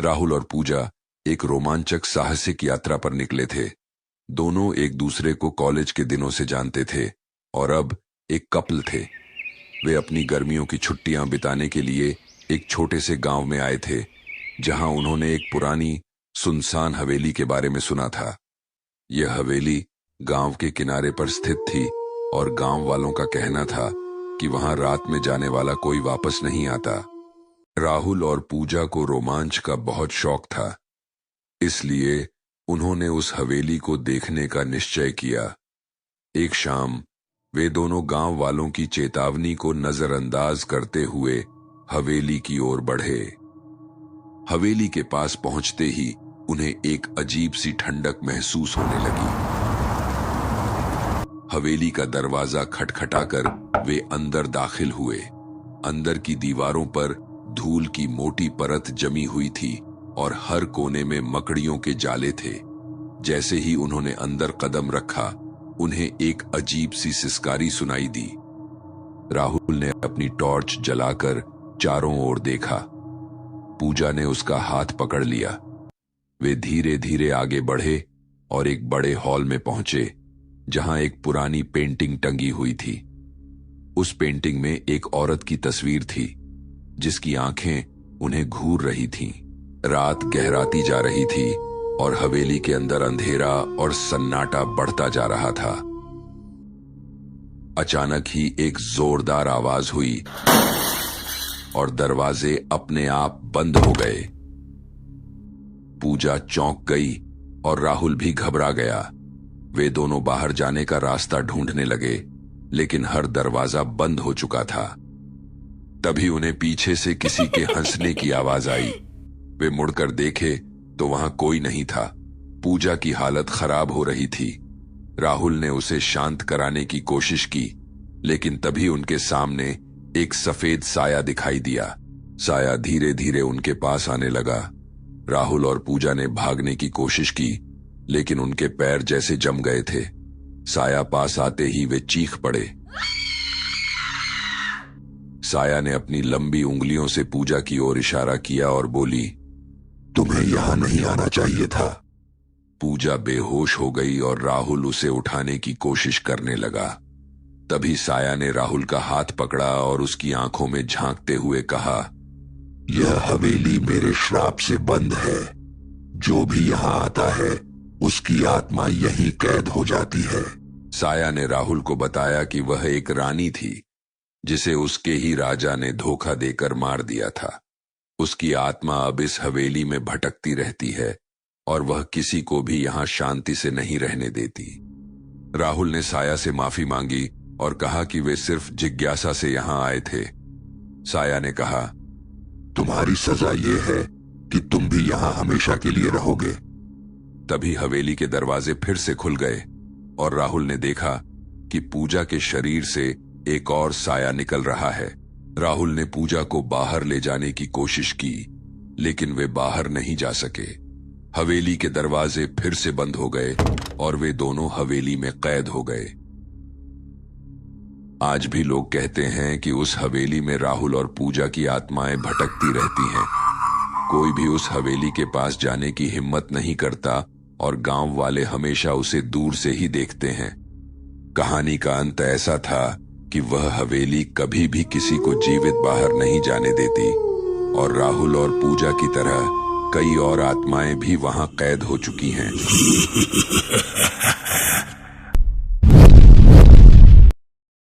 राहुल और पूजा एक रोमांचक साहसिक यात्रा पर निकले थे। दोनों एक दूसरे को कॉलेज के दिनों से जानते थे और अब एक कपल थे। वे अपनी गर्मियों की छुट्टियां बिताने के लिए एक छोटे से गांव में आए थे, जहां उन्होंने एक पुरानी सुनसान हवेली के बारे में सुना था। यह हवेली गांव के किनारे पर स्थित थी और गांव वालों का कहना था कि वहां रात में जाने वाला कोई वापस नहीं आता। राहुल और पूजा को रोमांच का बहुत शौक था, इसलिए उन्होंने उस हवेली को देखने का निश्चय किया। एक शाम वे दोनों गांव वालों की चेतावनी को नजरअंदाज करते हुए हवेली की ओर बढ़े। हवेली के पास पहुंचते ही उन्हें एक अजीब सी ठंडक महसूस होने लगी। हवेली का दरवाजा खटखटाकर वे अंदर दाखिल हुए। अंदर की दीवारों पर धूल की मोटी परत जमी हुई थी और हर कोने में मकड़ियों के जाले थे। जैसे ही उन्होंने अंदर कदम रखा, उन्हें एक अजीब सी सिसकारी सुनाई दी। राहुल ने अपनी टॉर्च जलाकर चारों ओर देखा। पूजा ने उसका हाथ पकड़ लिया। वे धीरे धीरे आगे बढ़े और एक बड़े हॉल में पहुंचे, जहां एक पुरानी पेंटिंग टंगी हुई थी। उस पेंटिंग में एक औरत की तस्वीर थी, जिसकी आंखें उन्हें घूर रही थीं। रात गहराती जा रही थी और हवेली के अंदर अंधेरा और सन्नाटा बढ़ता जा रहा था। अचानक ही एक जोरदार आवाज हुई और दरवाजे अपने आप बंद हो गए। पूजा चौंक गई और राहुल भी घबरा गया। वे दोनों बाहर जाने का रास्ता ढूंढने लगे, लेकिन हर दरवाजा बंद हो चुका था। तभी उन्हें पीछे से किसी के हंसने की आवाज आई। वे मुड़कर देखे तो वहां कोई नहीं था। पूजा की हालत खराब हो रही थी। राहुल ने उसे शांत कराने की कोशिश की, लेकिन तभी उनके सामने एक सफेद साया दिखाई दिया। साया धीरे धीरे उनके पास आने लगा। राहुल और पूजा ने भागने की कोशिश की, लेकिन उनके पैर जैसे जम गए थे। साया पास आते ही वे चीख पड़े। साया ने अपनी लंबी उंगलियों से पूजा की ओर इशारा किया और बोली, तुम्हें यहां नहीं आना चाहिए था। पूजा बेहोश हो गई और राहुल उसे उठाने की कोशिश करने लगा। तभी साया ने राहुल का हाथ पकड़ा और उसकी आंखों में झांकते हुए कहा, यह हवेली मेरे श्राप से बंद है। जो भी यहां आता है, उसकी आत्मा यहीं कैद हो जाती है। साया ने राहुल को बताया कि वह एक रानी थी, जिसे उसके ही राजा ने धोखा देकर मार दिया था। उसकी आत्मा अब इस हवेली में भटकती रहती है और वह किसी को भी यहां शांति से नहीं रहने देती। राहुल ने साया से माफी मांगी और कहा कि वे सिर्फ जिज्ञासा से यहां आए थे। साया ने कहा, तुम्हारी सजा ये है कि तुम भी यहां हमेशा के लिए रहोगे। तभी हवेली के दरवाजे फिर से खुल गए और राहुल ने देखा कि पूजा के शरीर से एक और साया निकल रहा है। राहुल ने पूजा को बाहर ले जाने की कोशिश की, लेकिन वे बाहर नहीं जा सके। हवेली के दरवाजे फिर से बंद हो गए और वे दोनों हवेली में कैद हो गए। आज भी लोग कहते हैं कि उस हवेली में राहुल और पूजा की आत्माएं भटकती रहती हैं। कोई भी उस हवेली के पास जाने की हिम्मत नहीं करता और गांव वाले हमेशा उसे दूर से ही देखते हैं। कहानी का अंत ऐसा था कि वह हवेली कभी भी किसी को जीवित बाहर नहीं जाने देती और राहुल और पूजा की तरह कई और आत्माएं भी वहां कैद हो चुकी हैं।